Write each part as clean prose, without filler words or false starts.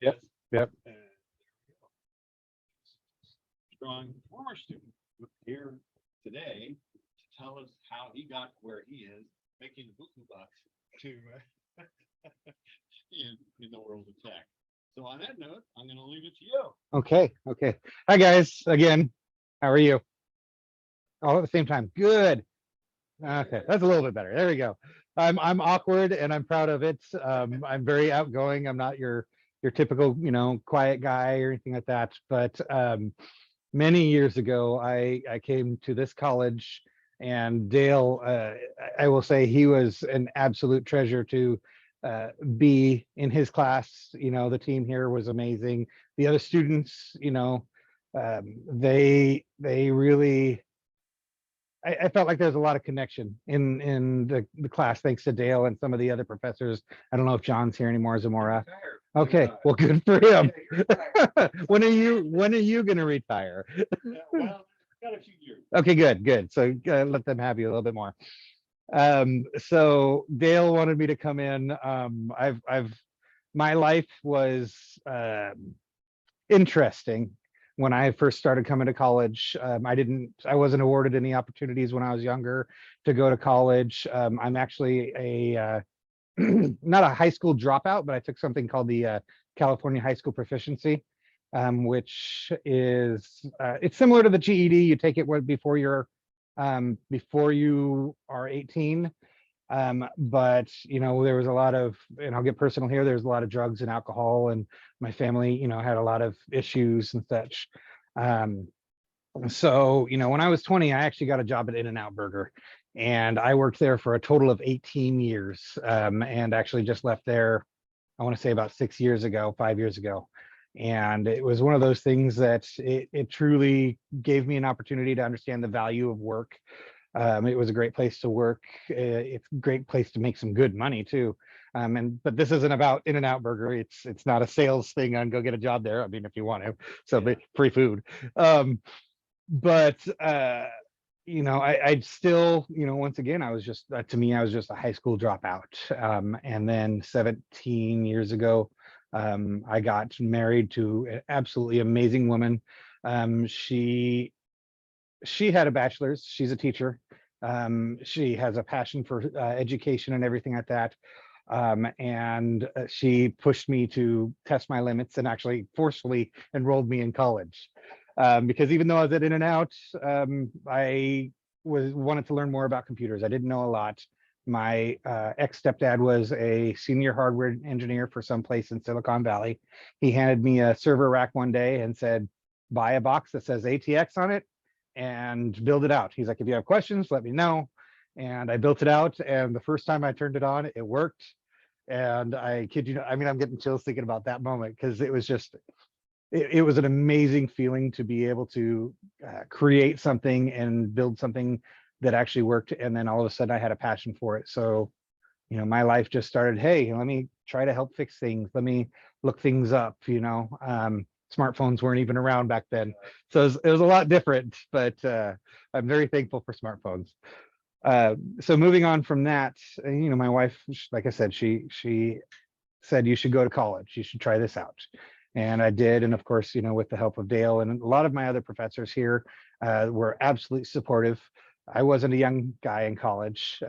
Yep. Yep. And strong former student here today to tell us how he got where he is, making the buku bucks to in the world of tech. So on that note, I'm going to leave it to you. Okay. Okay. Hi guys. Again, how are you? All at the same time. Good. Okay, that's a little bit better. There we go. I'm awkward and I'm proud of it. I'm very outgoing. I'm not your typical, quiet guy or anything like that. But many years ago, I came to this college, and Dale, I will say he was an absolute treasure to be in his class. The team here was amazing. The other students, they really. I felt like there's a lot of connection in the class, thanks to Dale and some of the other professors. I don't know if John's here anymore. Zamora. Okay, well, good for him. When are you going to retire? Well, got a few years. Okay, good. So let them have you a little bit more. So Dale wanted me to come in. My life was interesting when I first started coming to college. I wasn't awarded any opportunities when I was younger to go to college. I'm actually a not a high school dropout, but I took something called the California High School Proficiency, which is it's similar to the GED. You take it before you are 18. But there was a lot of, and I'll get personal here, there's a lot of drugs and alcohol, and my family, had a lot of issues and such. So when I was 20, I actually got a job at In-N-Out Burger, and I worked there for a total of 18 years, and actually just left there, I want to say about 5 years ago. And it was one of those things that it truly gave me an opportunity to understand the value of work. It was a great place to work. It's a great place to make some good money too. But this isn't about In-N-Out Burger. It's not a sales thing on go get a job there. I mean, if you want to, so free food. But I'd still, once again, I was just to me, I was just a high school dropout. And then 17 years ago, I got married to an absolutely amazing woman. She had a bachelor's. She's a teacher. She has a passion for education and everything like that. And she pushed me to test my limits and actually forcefully enrolled me in college. Because even though I was at In-N-Out, I wanted to learn more about computers. I didn't know a lot. My ex-stepdad was a senior hardware engineer for some place in Silicon Valley. He handed me a server rack one day and said, buy a box that says ATX on it and build it out. He's like, if you have questions, let me know. And I built it out. And the first time I turned it on, it worked. And I kid you not, I mean, I'm getting chills thinking about that moment, because it was just, it was an amazing feeling to be able to create something and build something that actually worked. And then all of a sudden I had a passion for it. So, my life just started, hey, let me try to help fix things. Let me look things up, smartphones weren't even around back then. So it was a lot different, but I'm very thankful for smartphones. So moving on from that, my wife, like I said, she said, you should go to college. You should try this out. And I did. And of course, with the help of Dale and a lot of my other professors here were absolutely supportive. I wasn't a young guy in college.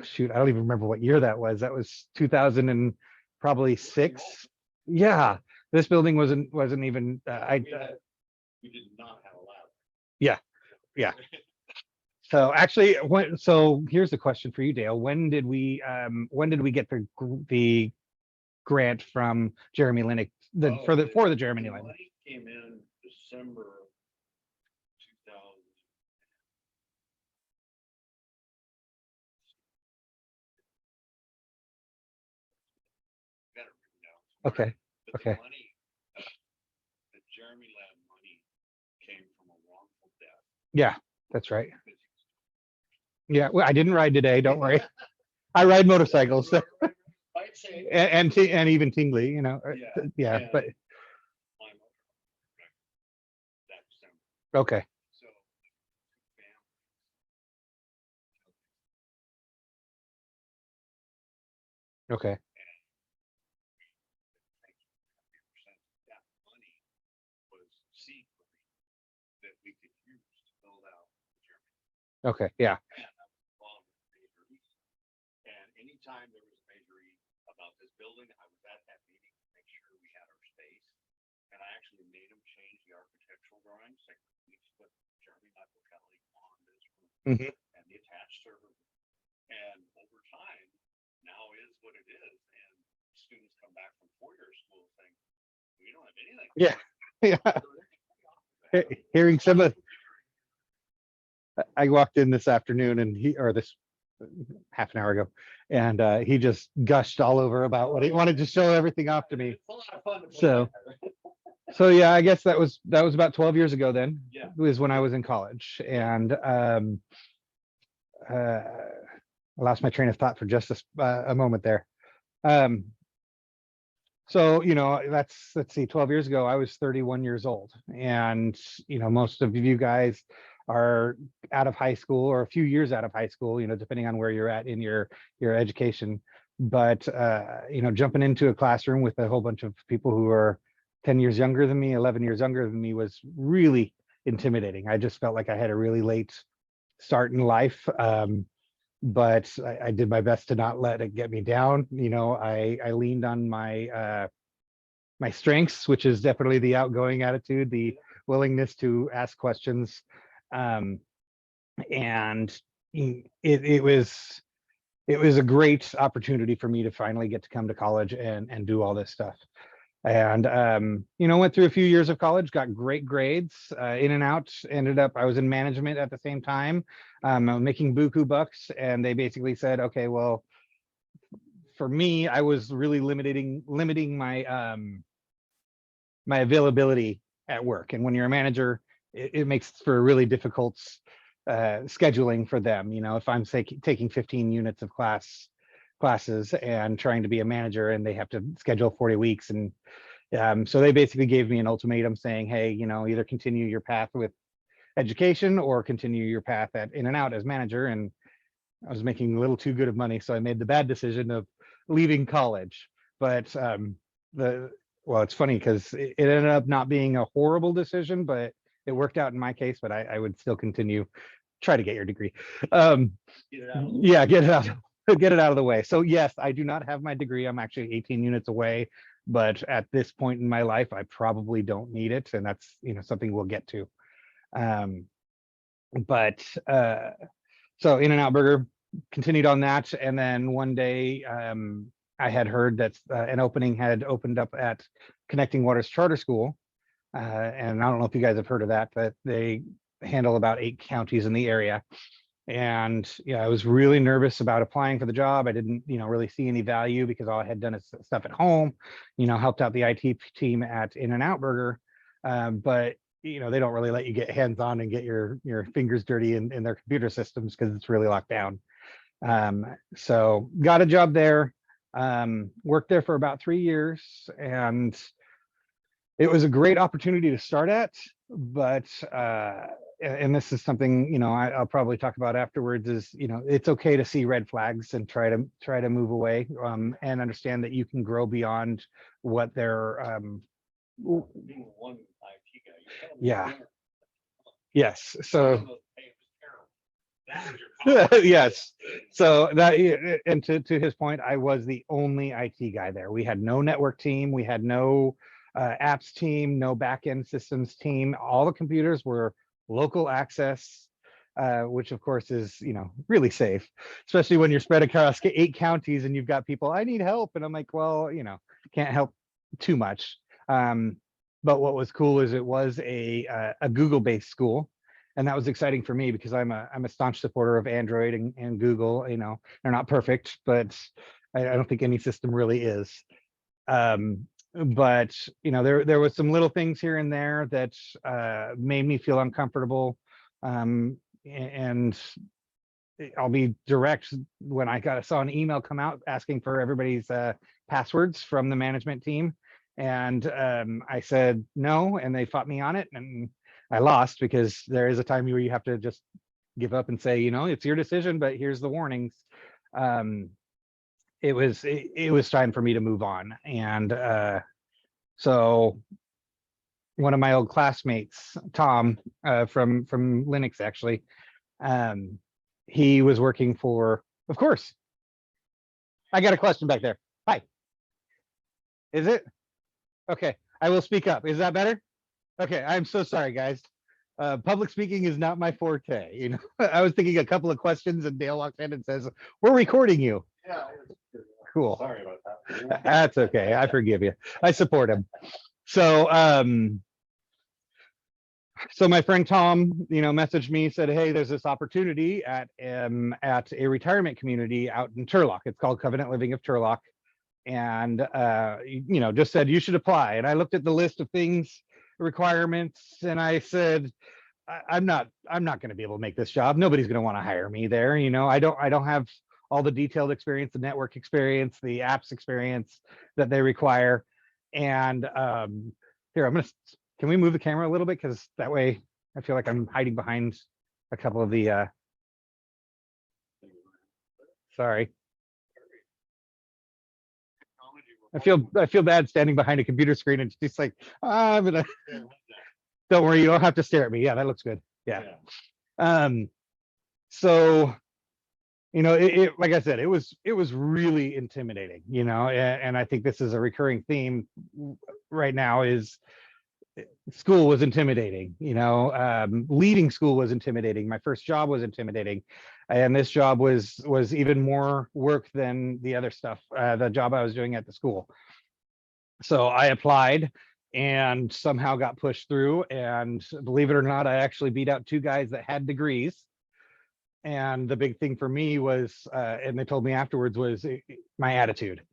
Shoot, I don't even remember what year that was. That was 2000 and probably 6. Yeah. This building wasn't even We did not have a lab. Yeah. So actually, so here's the question for you, Dale. When did we get the grant from Jeremy Linnick for the Jeremy Linnick? Money came in December 2000. Okay. But Okay. the money, the Jeremy Lab money came from a wrongful death. Yeah, that's right. Yeah, well, I didn't ride today. Don't worry. I ride motorcycles. So. and even tingly, yeah, and but that December. okay. So Okay. Okay. Yeah. And I was involved with Major E. And anytime there was a Major E about this building, I was at that meeting to make sure we had our space. And I actually made them change the architectural drawings, like we put Jeremy Michael Kelly on this room Mhm. and the attached server. And over time, now is what it is. And students come back from 4-year school saying, we don't have anything. Yeah. Yeah. So they're pretty awesome to have. Hearing some of, I walked in this afternoon and or this half an hour ago, and he just gushed all over about what he wanted to show everything off to me. It's a lot of fun to play So, there. yeah, I guess that was about 12 years ago then. Yeah. Was when I was in college. And I lost my train of thought for just a moment there. So, let's see, 12 years ago, I was 31 years old. And, most of you guys are out of high school or a few years out of high school, depending on where you're at in your education. But, jumping into a classroom with a whole bunch of people who are 10 years younger than me, 11 years younger than me was really intimidating. I just felt like I had a really late start in life. But I did my best to not let it get me down. I leaned on my my strengths, which is definitely the outgoing attitude, the willingness to ask questions, and it was a great opportunity for me to finally get to come to college and do all this stuff. And went through a few years of college, got great grades, in and out. Ended up, I was in management at the same time, making buku bucks, and they basically said, okay, well, for me, I was really limiting my my availability at work. And when you're a manager, it makes for a really difficult scheduling for them. If I'm taking 15 units of classes and trying to be a manager, and they have to schedule 40 weeks. And so they basically gave me an ultimatum saying, hey, either continue your path with education or continue your path at In and Out as manager. And I was making a little too good of money, so I made the bad decision of leaving college. But it's funny because it ended up not being a horrible decision, but it worked out in my case. But I would still continue, try to get your degree. Yeah, get it out. Get it out of the way. So yes, I do not have my degree. I'm actually 18 units away, but at this point in my life, I probably don't need it, and that's something we'll get to. But so In and Out Burger, continued on that, and then one day I had heard that an opening had opened up at Connecting Waters Charter School, and I don't know if you guys have heard of that, but they handle about 8 counties in the area. And yeah, I was really nervous about applying for the job. I didn't, really see any value because all I had done is stuff at home, helped out the IT team at In and Out Burger. But they don't really let you get hands-on and get your fingers dirty in their computer systems because it's really locked down. So got a job there, worked there for about 3 years, and it was a great opportunity to start at, but and this is something I'll probably talk about afterwards, is it's okay to see red flags and try to move away, and understand that you can grow beyond what they're Being one IT guy, you tell me yeah. you're- Yes, so Hey, it was terrible. That was your problem. yes, so that, and to his point, I was the only IT guy there. We had no network team, we had no apps team, no backend systems team. All the computers were local access, which of course is really safe, especially when you're spread across 8 counties and you've got people, I need help, and I'm like, well, can't help too much. But what was cool is it was a Google-based school, and that was exciting for me because I'm a staunch supporter of Android and Google. They're not perfect, but I don't think any system really is. But there was some little things here and there that made me feel uncomfortable. And I'll be direct. When I saw an email come out asking for everybody's passwords from the management team, and I said no, and they fought me on it, and I lost, because there is a time where you have to just give up and say, it's your decision, but here's the warnings. It was time for me to move on. And so one of my old classmates, Tom, from Linux, actually, He was working for, of course, I got a question back there. Hi. Is it? Okay, I will speak up. Is that better? Okay, I'm so sorry, guys. Public speaking is not my forte. You know, I was thinking a couple of questions and Dale walks in and says, "We're recording you." Yeah. Cool. Sorry about that. That's okay. I forgive you. I support him. So, so my friend Tom, you know, messaged me, said, "Hey, there's this opportunity at a retirement community out in Turlock. It's called Covenant Living of Turlock." And you know, just said you should apply. And I looked at the list of things, requirements, and I said, I'm not going to be able to make this job. Nobody's going to want to hire me there. You know, I don't have all the detailed experience, the network experience, the apps experience that they require. And here, can we move the camera a little bit? Because that way I feel like I'm hiding behind a couple of the, sorry. I feel bad standing behind a computer screen and just like, I'm gonna, don't worry, you don't have to stare at me. Yeah, that looks good. Yeah. So, you know, like I said, it was really intimidating, you know, and I think this is a recurring theme right now is school was intimidating, you know, leaving school was intimidating. My first job was intimidating. And this job was even more work than the other stuff, the job I was doing at the school. So I applied and somehow got pushed through. And believe it or not, I actually beat out 2 guys that had degrees. And the big thing for me was, and they told me afterwards, was my attitude.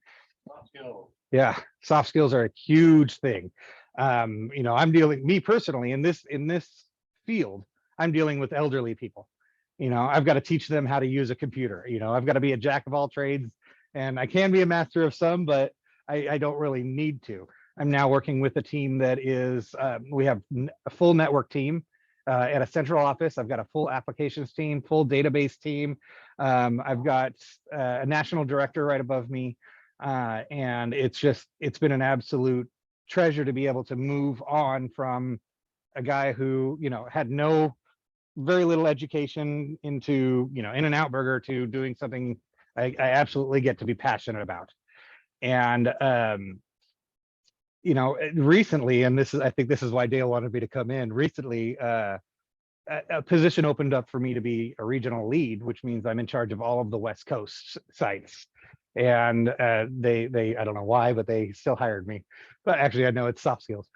Yeah, soft skills are a huge thing. You know, me personally in this field, I'm dealing with elderly people. You know, I've got to teach them how to use a computer. You know, I've got to be a jack of all trades, and I can be a master of some, but I don't really need to. I'm now working with a team that is, we have a full network team at a central office. I've got a full applications team, full database team. I've got a national director right above me. And it's been an absolute treasure to be able to move on from a guy who, you know, had very little education into, you know, In-N-Out Burger to doing something I absolutely get to be passionate about. And, you know, recently, and I think this is why Dale wanted me to come in recently, a position opened up for me to be a regional lead, which means I'm in charge of all of the West Coast sites. And they I don't know why, but they still hired me. But actually, I know it's soft skills.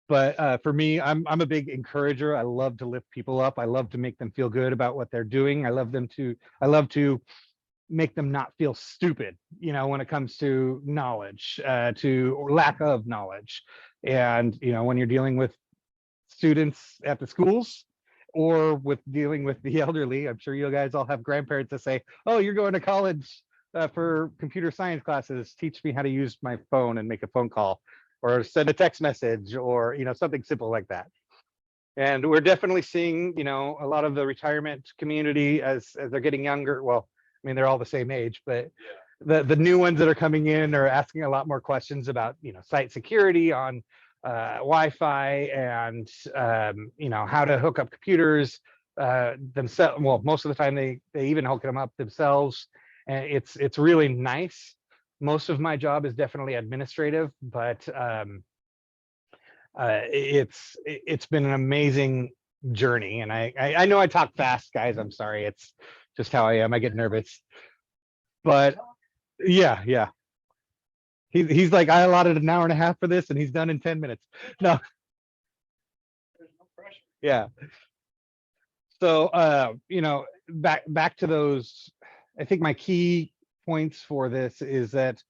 But for me, I'm a big encourager. I love to lift people up. I love to make them feel good about what they're doing. I love to make them not feel stupid, you know, when it comes to knowledge, to lack of knowledge. And, you know, when you're dealing with students at the schools or with dealing with the elderly, I'm sure you guys all have grandparents that say, "Oh, you're going to college for computer science classes. Teach me how to use my phone and make a phone call or send a text message," or, you know, something simple like that. And we're definitely seeing, you know, a lot of the retirement community as they're getting younger. Well, I mean, they're all the same age, but the new ones that are coming in are asking a lot more questions about, you know, site security on Wi-Fi and you know, how to hook up computers themselves. Well, most of the time they even hook them up themselves, and it's really nice. Most of my job is definitely administrative, but it's been an amazing journey. And I know I talk fast, guys. I'm sorry. It's just how I am. I get nervous. But yeah. He's like, I allotted an hour and a half for this, and he's done in 10 minutes. No. Yeah. So you know, back to those. I think my key points for this is that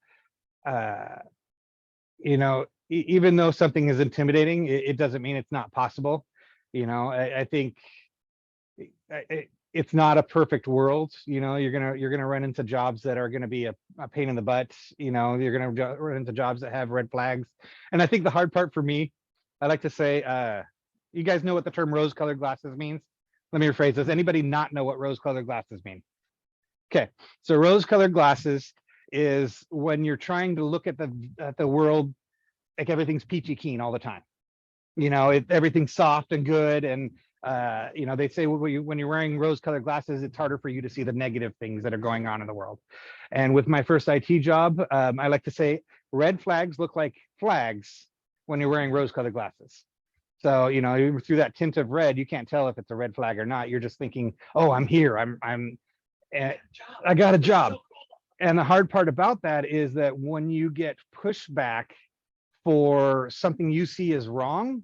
you know, even though something is intimidating, it doesn't mean it's not possible. You know, I think it's not a perfect world. You know, you're gonna run into jobs that are gonna be a pain in the butt. You know, you're gonna run into jobs that have red flags. And I think the hard part for me, I like to say, you guys know what the term rose-colored glasses means? Let me rephrase this. Anybody not know what rose-colored glasses mean? Okay, so rose-colored glasses is when you're trying to look at the world like everything's peachy keen all the time. You know, everything's soft and good, and You know, they say when you're wearing rose-colored glasses, it's harder for you to see the negative things that are going on in the world. And with my first IT job, I like to say red flags look like flags when you're wearing rose-colored glasses. So, you know, through that tint of red, you can't tell if it's a red flag or not. You're just thinking, oh, I'm here. I got a job. And the hard part about that is that when you get pushback for something you see as wrong,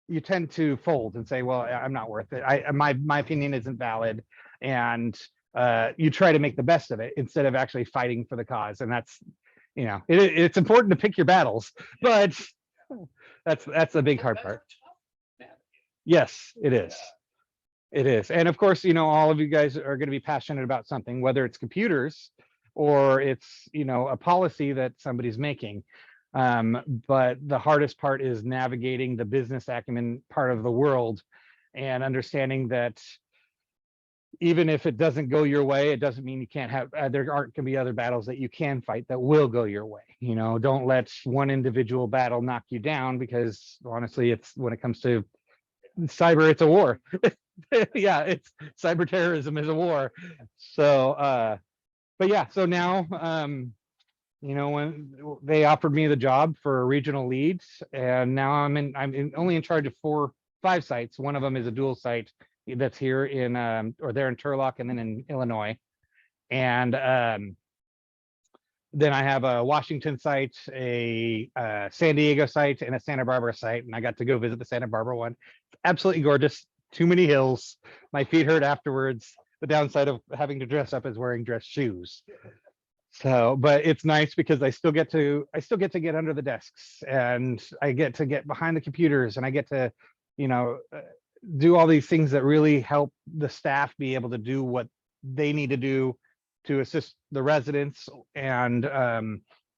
you tend to fold and say, well, I'm not worth it. My opinion isn't valid. And you try to make the best of it instead of actually fighting for the cause. And that's, you know, it's important to pick your battles, but that's a big hard part. Yes, it is. It is. And of course, you know, all of you guys are going to be passionate about something, whether it's computers or it's, you know, a policy that somebody's making. But the hardest part is navigating the business acumen part of the world and understanding that even if it doesn't go your way, it doesn't mean you can't have, there aren't going to be other battles that you can fight that will go your way. You know, don't let one individual battle knock you down, because honestly, it's when it comes to cyber, it's a war. Yeah, it's cyber terrorism is a war. So, but yeah, so now, you know, when they offered me the job for a regional lead, and now I'm only in charge of 5 sites. One of them is a dual site that's here in or there in Turlock and then in Illinois. And then I have a Washington site, a San Diego site, and a Santa Barbara site. And I got to go visit the Santa Barbara one. Absolutely gorgeous. Too many hills. My feet hurt afterwards. The downside of having to dress up is wearing dress shoes. So, but it's nice because I still get to get under the desks, and I get to get behind the computers, and I get to, you know, do all these things that really help the staff be able to do what they need to do to assist the residents, and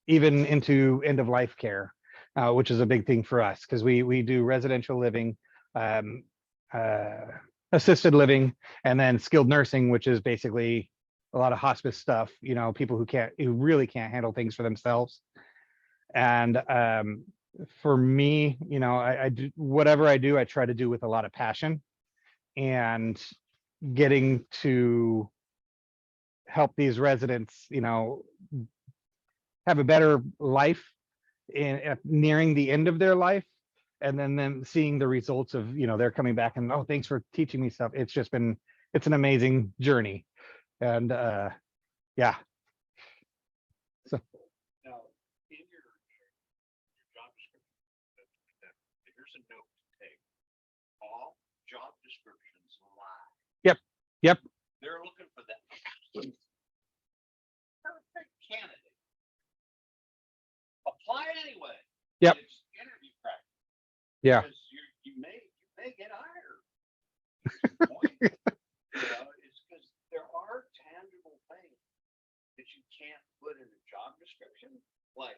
even into end of life care, which is a big thing for us because we do residential living, assisted living, and then skilled nursing, which is basically a lot of hospice stuff, you know, people who really can't handle things for themselves. And for me, you know, I do whatever I do, I try to do with a lot of passion, and getting to help these residents, you know, have a better life in nearing the end of their life, and then them seeing the results of, you know, they're coming back and, oh, thanks for teaching me stuff. It's just been, it's an amazing journey. And yeah. So Now, in your job description, here's a note to take. All job descriptions lie. Yep. They're looking for that perfect candidate. Apply anyway. Yep. It's interview practice. Yeah. Because you may get hired. Here's the point. You know, it's because there are tangible things that you can't put in a job description, like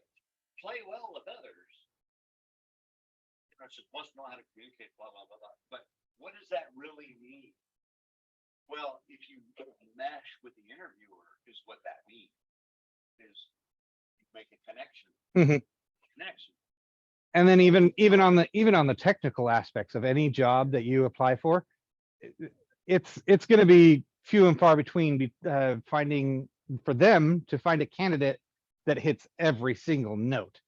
play well with others. You're supposed to know how to communicate, blah, blah, blah, blah. But what does that really mean? Well, if you mesh with the interviewer, is what that means. Is you make a connection. Mhm. Connection. And then even on the technical aspects of any job that you apply for, it's going to be few and far between finding for them to find a candidate that hits every single note.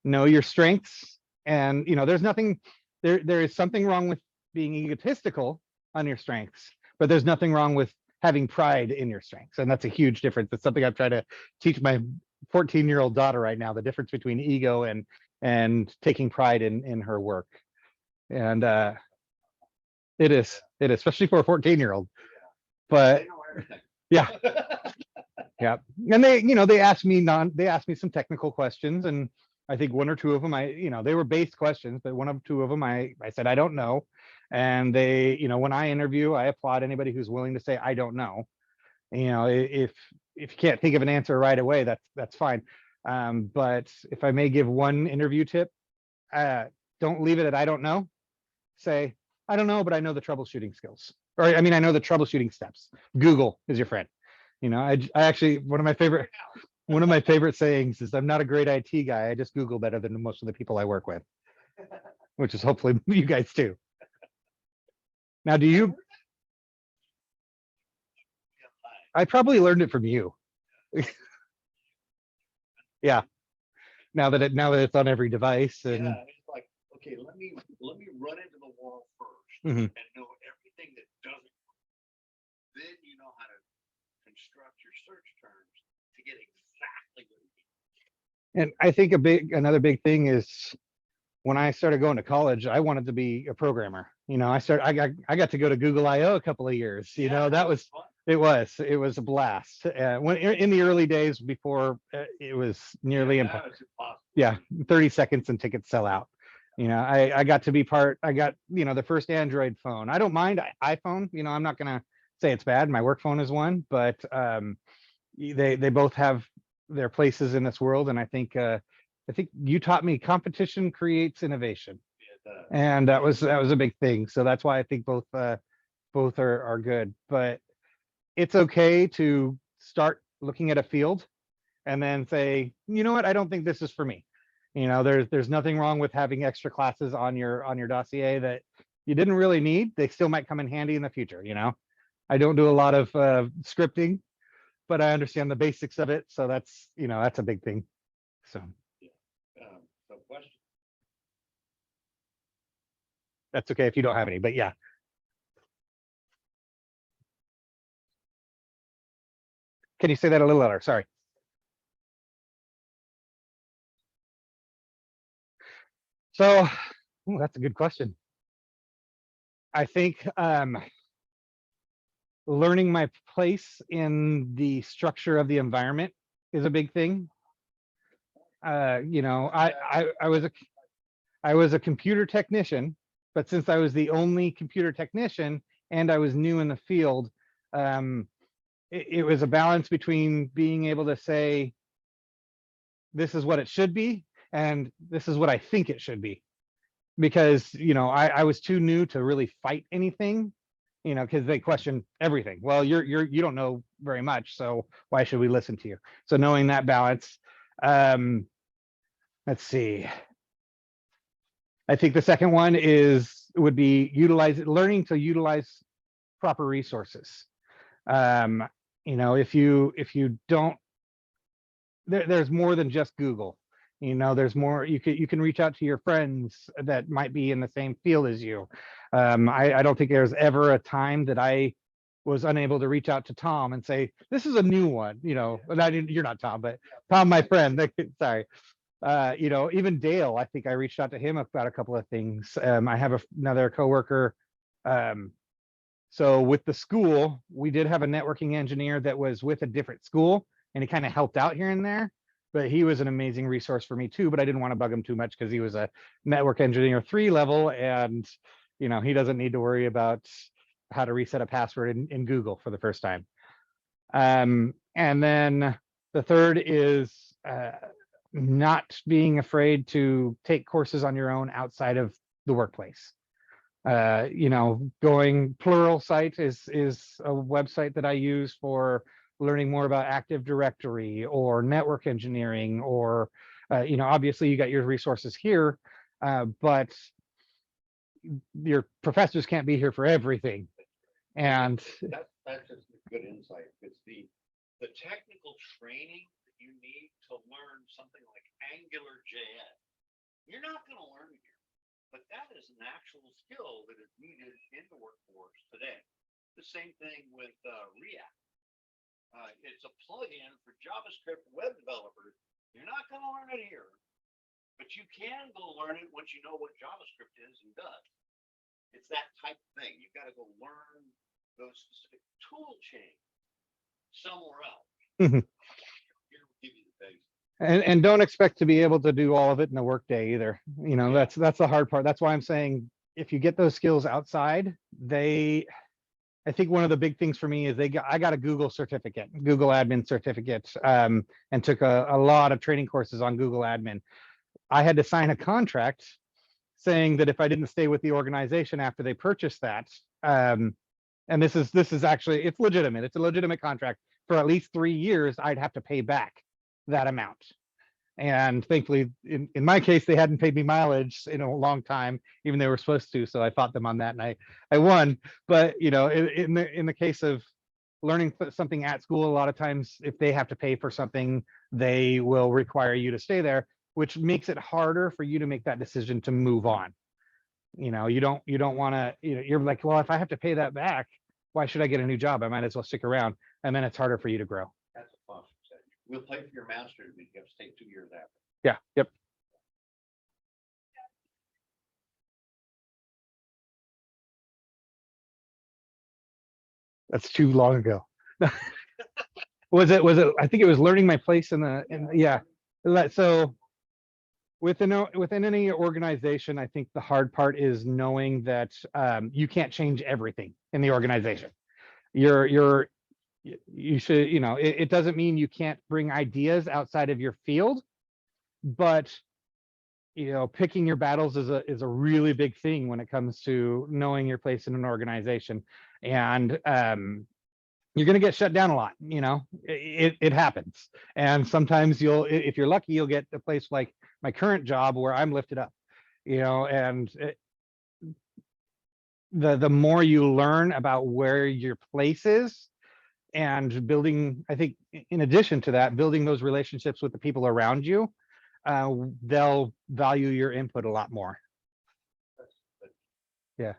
Know your strengths, and you know, there's nothing there is something wrong with being egotistical on your strengths, but there's nothing wrong with having pride in your strengths. And that's a huge difference. It's something I've tried to teach my 14-year-old daughter right now, the difference between ego and taking pride in her work. And it is, especially for a 14-year-old. But yeah. Yeah. And they, you know, they asked me some technical questions, and I think 1 or 2 of them, they were based questions, but 1 or 2 of them, I said, I don't know. And they, you know, when I interview, I applaud anybody who's willing to say, I don't know. You know, if you can't think of an answer right away, that's fine. But if I may give one interview tip, don't leave it at I don't know. Say, I don't know, but I know the troubleshooting skills. Or I mean, I know the troubleshooting steps. Google is your friend. You know, I actually, one of my favorite sayings is, I'm not a great IT guy. I just Google better than most of the people I work with, which is hopefully you guys too. Now, do you? I probably learned it from you. Yeah. Now that it's on every device, and Yeah, it's like, okay, let me run into the wall first Mhm. and know everything that doesn't work. Then you know how to construct your search terms to get exactly what you need. And I think another big thing is when I started going to college, I wanted to be a programmer. I got to go to Google I/O a couple of years. That was fun. it was a blast. When in the early days before it was nearly Now impossible. it's impossible. Yeah, 30 seconds and tickets sell out. I got to be I got, the first Android phone. I don't mind iPhone. I'm not gonna say it's bad. My work phone is one, but they both have their places in this world. And I think you taught me competition creates innovation. And that was a big thing. So that's why I think both are good. But it's okay to start looking at a field and then say, you know what, I don't think this is for me. There's nothing wrong with having extra classes on your dossier that you didn't really need. They still might come in handy in the future. I don't do a lot of scripting, but I understand the basics of it. So that's a big thing. So So question. that's okay if you don't have any, but yeah. Can you say that a little louder? Sorry. So, that's a good question. I think learning my place in the structure of the environment is a big thing. I was a computer technician, but since I was the only computer technician and I was new in the field, it was a balance between being able to say, this is what it should be, and this is what I think it should be. Because, I was too new to really fight anything, because they question everything. Well, you don't know very much, so why should we listen to you? So knowing that balance. Let's see. I think the second one would be learning to utilize proper resources. If you don't, there's more than just Google. There's more. You can reach out to your friends that might be in the same field as you. I don't think there's ever a time that I was unable to reach out to Tom and say, this is a new one. You're not Tom, but Tom, my friend. Sorry. Even Dale, I think I reached out to him about a couple of things. I have another coworker. So with the school, we did have a networking engineer that was with a different school, and he kind of helped out here and there. But he was an amazing resource for me too. But I didn't want to bug him too much because he was a network engineer 3 level, and he doesn't need to worry about how to reset a password in Google for the first time. And then the third is not being afraid to take courses on your own outside of the workplace. Going Pluralsight is a website that I use for learning more about Active Directory or network engineering, or obviously you got your resources here, but your professors can't be here for everything. And that's just good insight. It's the technical training that you need to learn something like AngularJS. You're not going to learn it here, but that is an actual skill that is needed in the workforce today. The same thing with React. It's a plugin for JavaScript web developers. You're not going to learn it here, but you can go learn it once you know what JavaScript is and does. It's that type of thing. You've got to go learn those specific tool chains somewhere else. Mhm. Give you the basics. And don't expect to be able to do all of it in a work day either. That's the hard part. That's why I'm saying if you get those skills outside, I think one of the big things for me is I got a Google certificate, Google admin certificate, and took a lot of training courses on Google admin. I had to sign a contract saying that if I didn't stay with the organization after they purchased that, and this is actually, it's legitimate. It's a legitimate contract. For at least 3 years, I'd have to pay back that amount. And thankfully, in my case, they hadn't paid me mileage in a long time, even though they were supposed to. So I fought them on that, and I won. But in the case of learning something at school, a lot of times if they have to pay for something, they will require you to stay there, which makes it harder for you to make that decision to move on. You don't want to, you're like, well, if I have to pay that back, why should I get a new job? I might as well stick around. And then it's harder for you to grow. That's a plus. We'll pay for your master's, but you have to stay 2 years after. Yeah. Yep. That's too long ago. Was it, I think it was learning my place yeah. So within any organization, I think the hard part is knowing that you can't change everything in the organization. You should, it doesn't mean you can't bring ideas outside of your field, but picking your battles is a really big thing when it comes to knowing your place in an organization. And you're going to get shut down a lot. It happens. And sometimes if you're lucky, you'll get a place like my current job where I'm lifted up, and the more you learn about where your place is, and building, I think in addition to that, building those relationships with the people around you, they'll value your input a lot more. Yeah.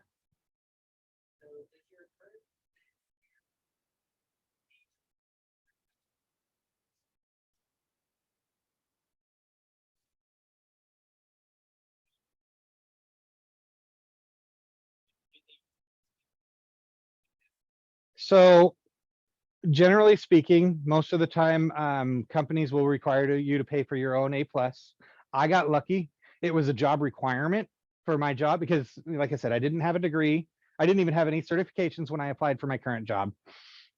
So generally speaking, most of the time, companies will require you to pay for your own A+. I got lucky. It was a job requirement for my job because, like I said, I didn't have a degree. I didn't even have any certifications when I applied for my current job.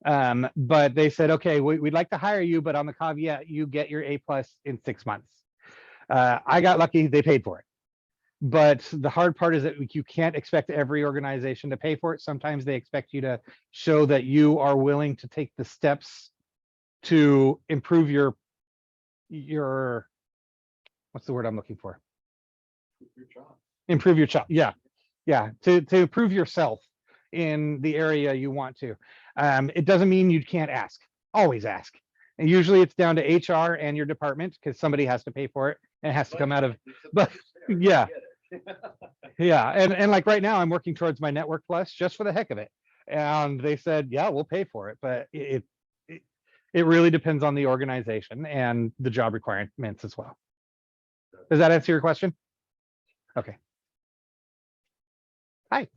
But they said, okay, we'd like to hire you, but on the caveat, you get your A+ in 6 months. I got lucky. They paid for it. But the hard part is that you can't expect every organization to pay for it. Sometimes they expect you to show that you are willing to take the steps to improve your what's the word I'm looking for? Improve your job. Yeah. To improve yourself in the area you want to. It doesn't mean you can't ask. Always ask. And usually it's down to HR and your department because somebody has to pay for it and it has to come out of, but yeah. Yeah, and like right now I'm working towards my Network Plus just for the heck of it, and they said, yeah, we'll pay for it, but it really depends on the organization and the job requirements as well. Does that answer your question? Okay. Hi.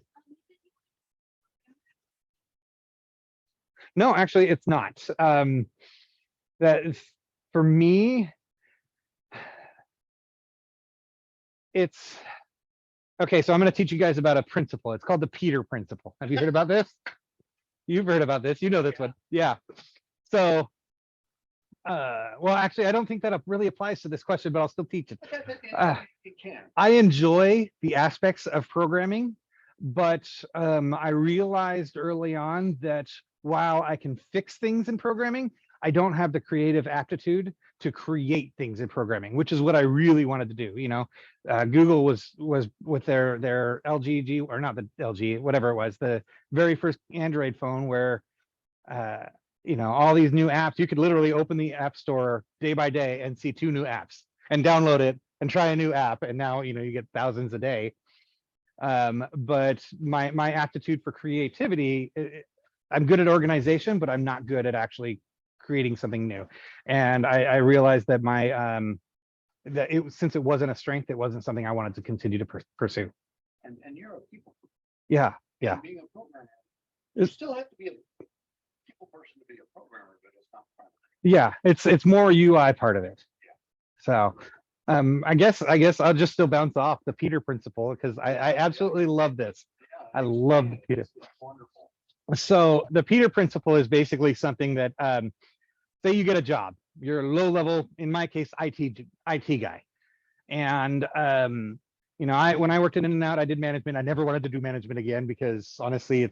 No, actually it's not. That is, for me, it's okay. So I'm going to teach you guys about a principle. It's called the Peter principle. Have you heard about this? You've heard about this. You know this one. Yeah. So, well, actually, I don't think that really applies to this question, but I'll still teach it. It can. I enjoy the aspects of programming, but I realized early on that while I can fix things in programming, I don't have the creative aptitude to create things in programming, which is what I really wanted to do. Google was with their LG, or not the LG, whatever it was, the very first Android phone where all these new apps, you could literally open the app store day by day and see 2 new apps and download it and try a new app, and now you get thousands a day. But my aptitude for creativity, I'm good at organization, but I'm not good at actually creating something new. And I realized that since it wasn't a strength, it wasn't something I wanted to continue to pursue. And you're a people. Yeah. Being a programmer, you still have to be a people person to be a programmer, but it's not fun. Yeah, it's more UI part of it. Yeah. So I guess I'll just still bounce off the Peter principle because I absolutely love this. I love the Peter. Wonderful. So the Peter principle is basically something that, say you get a job, you're a low level, in my case, IT guy. And, when I worked in In-N-Out, I did management. I never wanted to do management again because honestly,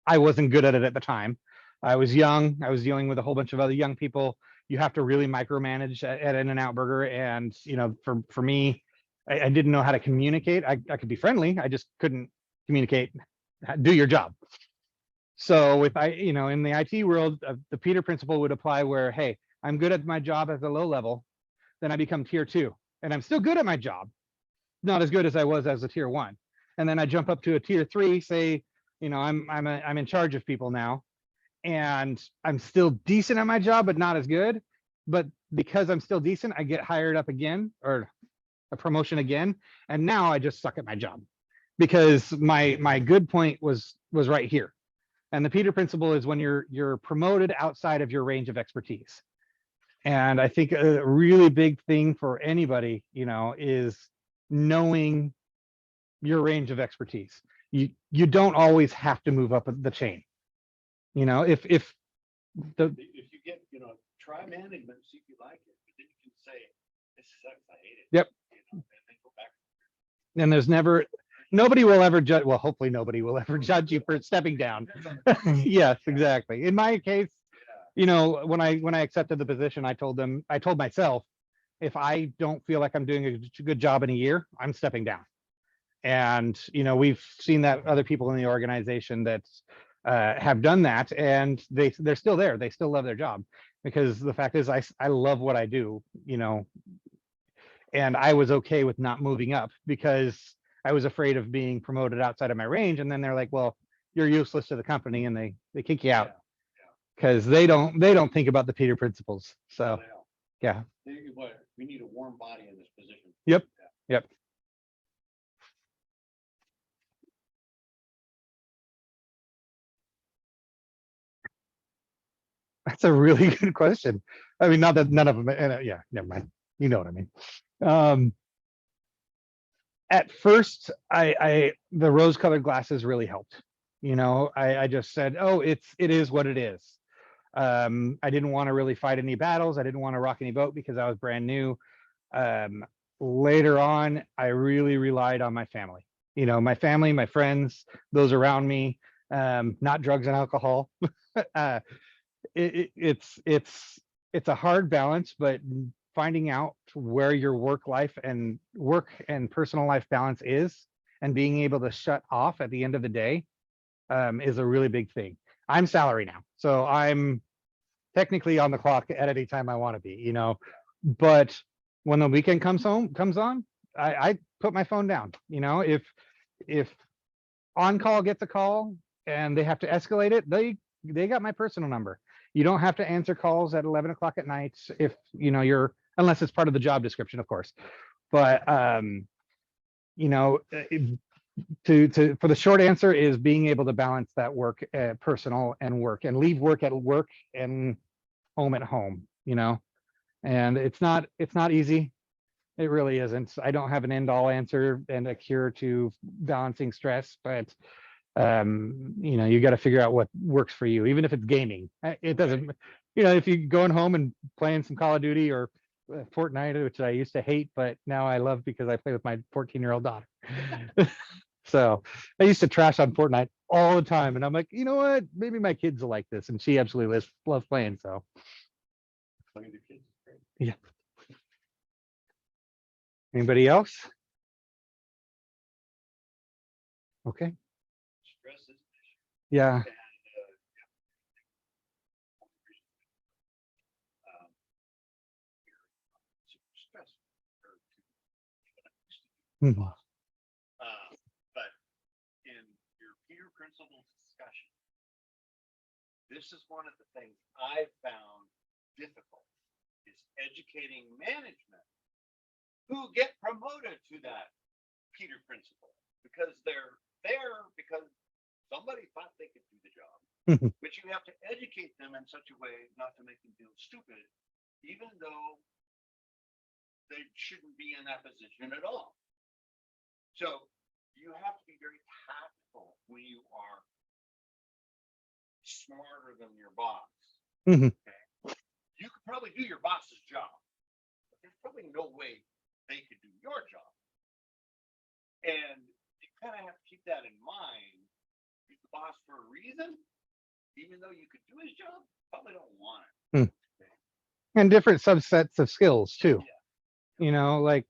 I wasn't good at it at the time. I was young. I was dealing with a whole bunch of other young people. you have to really micromanage at In-N-Out Burger. And, for me, I didn't know how to communicate. I could be friendly. I just couldn't communicate, do your job. So if in the IT world, the Peter principle would apply where, hey, I'm good at my job as a low level, then I become tier 2, and I'm still good at my job, not as good as I was as a tier 1. And then I jump up to a tier 3, say, I'm in charge of people now, and I'm still decent at my job, but not as good. But because I'm still decent, I get hired up again, or a promotion again, and now I just suck at my job because my good point was right here. And the Peter principle is when you're promoted outside of your range of expertise. And I think a really big thing for anybody, is knowing your range of expertise. You don't always have to move up the chain. If you get, try management, see if you like it, but then you can say, this sucks, I hate it. Yep. And then go back. And there's nobody will ever judge. Well, hopefully nobody will ever judge you for stepping down. Yes, exactly. In my case, when I accepted the position, I told myself, if I don't feel like I'm doing a good job in a year, I'm stepping down. And we've seen that other people in the organization that have done that, and they're still there. They still love their job, because the fact is, I love what I do, and I was okay with not moving up because I was afraid of being promoted outside of my range. And then they're like, well, you're useless to the company, and they kick you out because they don't think about the Peter principles. So yeah. We need a warm body in this position. Yep. That's a really good question. I mean, not that none of them, yeah, never mind. You know what I mean. At first, the rose-colored glasses really helped. I just said, oh, it is what it is. I didn't want to really fight any battles. I didn't want to rock any boat because I was brand new. Later on, I really relied on my family. My family, my friends, those around me, not drugs and alcohol. It's a hard balance, but finding out where your work and personal life balance is, and being able to shut off at the end of the day, is a really big thing. I'm salary now, so I'm technically on the clock at any time I want to be, but when the weekend comes on, I put my phone down. If on call gets a call and they have to escalate it, they got my personal number. You don't have to answer calls at 11 o'clock at night if you're, unless it's part of the job description, of course. But for the short answer is being able to balance that work, personal and work, and leave work at work and home at home. And it's not easy. It really isn't. I don't have an end-all answer and a cure to balancing stress, but you got to figure out what works for you, even if it's gaming. It doesn't, if you're going home and playing some Call of Duty or Fortnite, which I used to hate, but now I love because I play with my 14-year-old daughter. So I used to trash on Fortnite all the time, and I'm like, you know what? Maybe my kids will like this, and she absolutely loves playing. So yeah. Anybody else? Okay. Stress is Yeah. Mhm. But in your Peter principles discussion, this is one of the things I found difficult, is educating management who get promoted to that Peter principle, because they're there because somebody thought they could do the job. But you have to educate them in such a way not to make them feel stupid, even though they shouldn't be in that position at all. So you have to be very tactful when you are smarter than your boss. Mhm. Okay? You could probably do your boss's job, but there's probably no way they could do your job. And you kind of have to keep that in mind. He's the boss for a reason, even though you could do his job, probably don't want it. Hmm. Okay? and different subsets of skills too. You know, like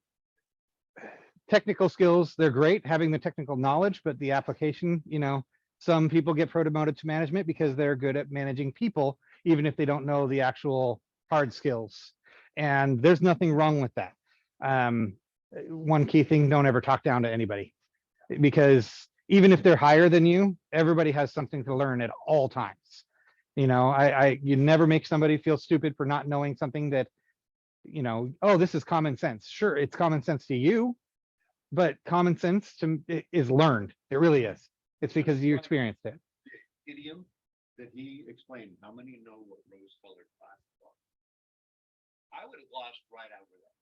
technical skills, they're great having the technical knowledge, but the application, you know, some people get promoted to management because they're good at managing people, even if they don't know the actual hard skills. And there's nothing wrong with that. One key thing, don't ever talk down to anybody, because even if they're higher than you, everybody has something to learn at all times. You know, you never make somebody feel stupid for not knowing something that, you know, oh, this is common sense. Sure, it's common sense to you, but common sense is learned. It really is. It's because you experienced it. The idiom that he explained, how many know what rose-colored glasses are? I would have lost right out of that.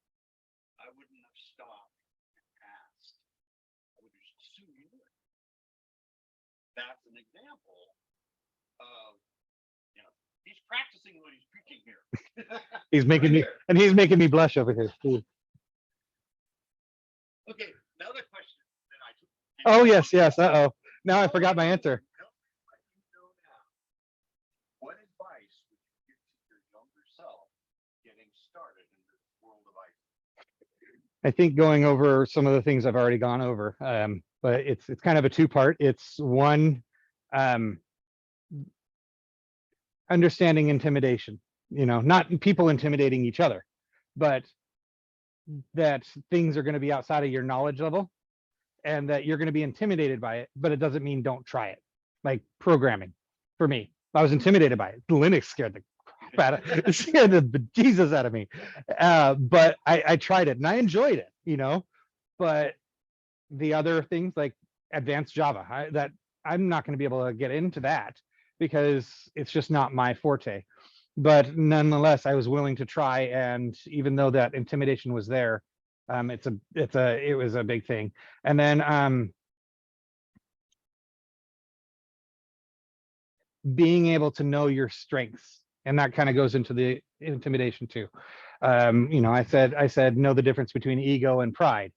I wouldn't have stopped and asked. I would have just assumed you knew it. That's an example of, you know, he's practicing what he's preaching here. He's making me, and he's making me blush over here. Okay, another question that I took. Oh yes, yes. Uh-oh. Now I forgot my answer. What advice would you give to your younger self getting started in this world of IT? I think going over some of the things I've already gone over, but it's kind of a two-part. It's one, understanding intimidation. You know, not people intimidating each other, but that things are going to be outside of your knowledge level, and that you're going to be intimidated by it, but it doesn't mean don't try it. Like programming, for me, I was intimidated by it. Linux scared the crap out of, it scared the bejesus out of me. But I tried it and I enjoyed it, you know. But the other things like advanced Java, I'm not going to be able to get into that because it's just not my forte. But nonetheless, I was willing to try, and even though that intimidation was there, it was a big thing. And then being able to know your strengths, and that kind of goes into the intimidation too. You know, I said know the difference between ego and pride.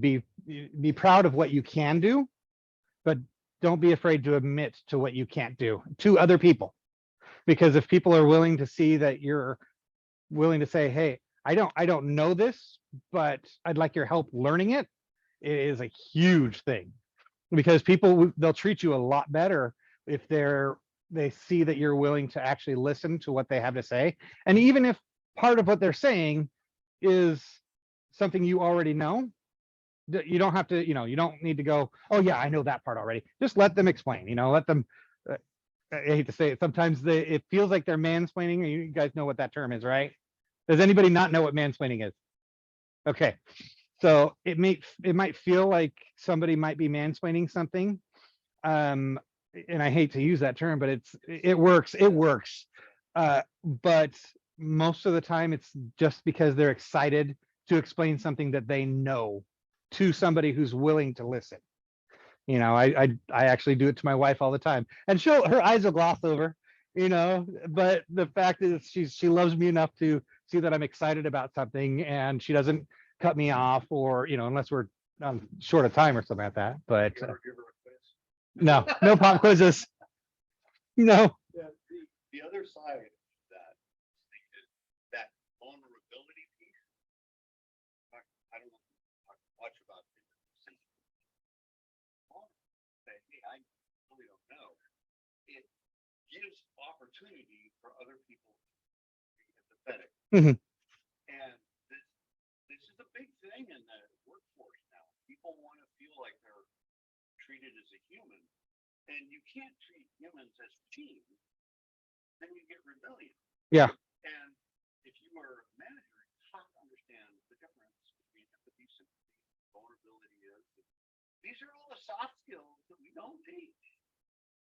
Be proud of what you can do, but don't be afraid to admit to what you can't do to other people. Because if people are willing to see that you're willing to say, hey, I don't know this, but I'd like your help learning it, it is a huge thing. Because people, they'll treat you a lot better if they see that you're willing to actually listen to what they have to say. And even if part of what they're saying is something you already know, you don't have to, you know, you don't need to go, oh yeah, I know that part already. Just let them explain, you know, let them, I hate to say it, sometimes it feels like they're mansplaining. You guys know what that term is, right? Does anybody not know what mansplaining is? Okay, so it might feel like somebody might be mansplaining something, and I hate to use that term, but it works. But most of the time, it's just because they're excited to explain something that they know to somebody who's willing to listen. You know, I actually do it to my wife all the time, and her eyes will gloss over, you know, but the fact is she loves me enough to see that I'm excited about something, and she doesn't cut me off, or, you know, unless we're short of time or something like that. But no pop quizzes. No. Yeah, the other side of that is that vulnerability piece. I don't know much about it. Say, hey, I really don't know. It gives opportunity for other people to be empathetic. Mhm. And this is a big thing in the workforce now. People want to feel like they're treated as a human, and you can't treat humans as team. Then you get rebellion. Yeah. And if you are a manager, you have to understand the difference between empathy, sympathy, vulnerability is. These are all the soft skills that we don't teach,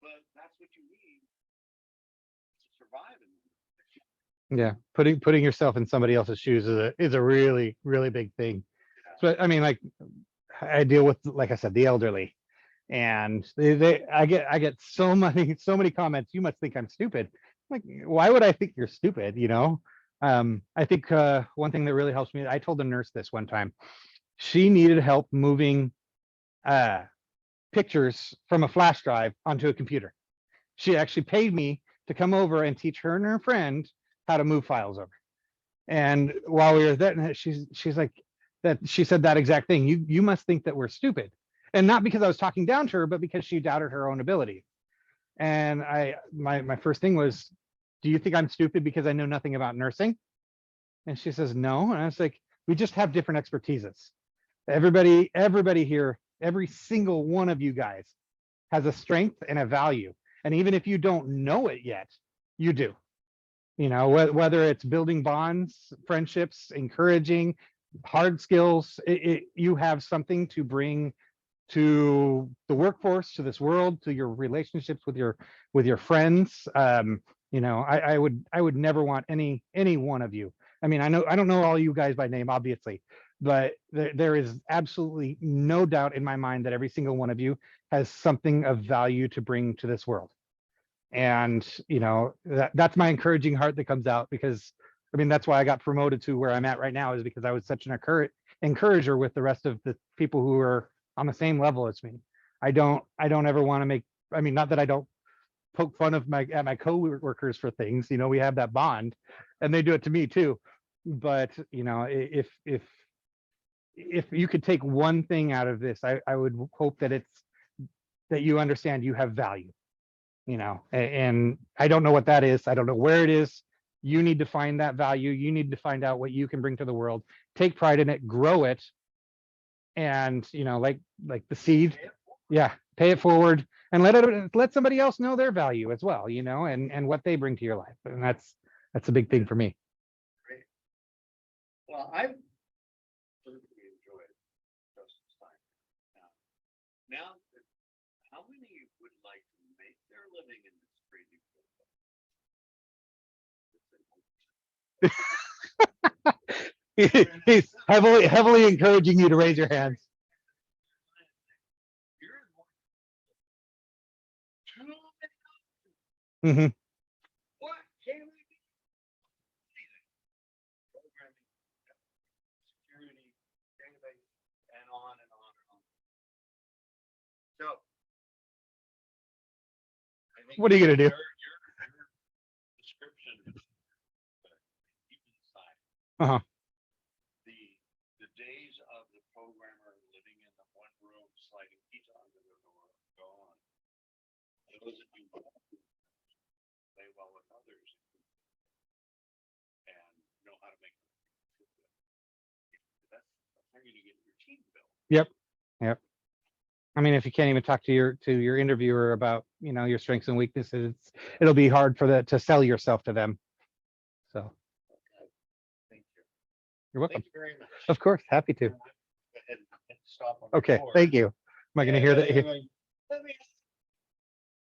but that's what you need to survive in. Yeah, putting yourself in somebody else's shoes is a really big thing. So I mean, like, I deal with, like I said, the elderly, and I get so many comments. You must think I'm stupid. Like, why would I think you're stupid? You know, I think one thing that really helps me. I told a nurse this one time. She needed help moving pictures from a flash drive onto a computer. She actually paid me to come over and teach her and her friend how to move files over. And while we were there, she's like that. She said that exact thing. You must think that we're stupid, and not because I was talking down to her, but because she doubted her own ability. And my first thing was, do you think I'm stupid because I know nothing about nursing? And she says no. And I was like, we just have different expertises. Everybody here, every single one of you guys has a strength and a value. And even if you don't know it yet, you do. You know, whether it's building bonds, friendships, encouraging, hard skills, you have something to bring to the workforce, to this world, to your relationships with your friends. You know, I would never want any one of you. I mean, I don't know all you guys by name, obviously, but there is absolutely no doubt in my mind that every single one of you has something of value to bring to this world. And you know, that's my encouraging heart that comes out, because I mean, that's why I got promoted to where I'm at right now, is because I was such an encourager with the rest of the people who are on the same level as me. I don't ever want to make, I mean, not that I don't poke fun of my co-workers for things, you know, we have that bond and they do it to me too. But you know, if you could take one thing out of this, I would hope that it's that you understand you have value, you know, and I don't know what that is. I don't know where it is. You need to find that value. You need to find out what you can bring to the world, take pride in it, grow it. And, you know, like the seed, yeah, pay it forward and let somebody else know their value as well, you know, and what they bring to your life. And that's a big thing for me. Great. Well, I've certainly enjoyed Justin's time. Now, how many would like to make their living in this crazy field? He's heavily encouraging you to raise your hands. Mm-hmm. What can we do? Programming, security, database, and on and on and on. So, I think What are you gonna do? Your description, keep it aside. Uh-huh. The days of the programmer living in the one room sliding pizza under the door go on. Those that do play well with others and know how to make them feel good. That's how you're gonna get your team built. Yep. I mean, if you can't even talk to your interviewer about, you know, your strengths and weaknesses, it'll be hard to sell yourself to them. So Okay. Thank you. you're welcome. Thank you very much. Of course, happy to. Go ahead and stop on Okay, record. thank you. Am I going to hear that? Let me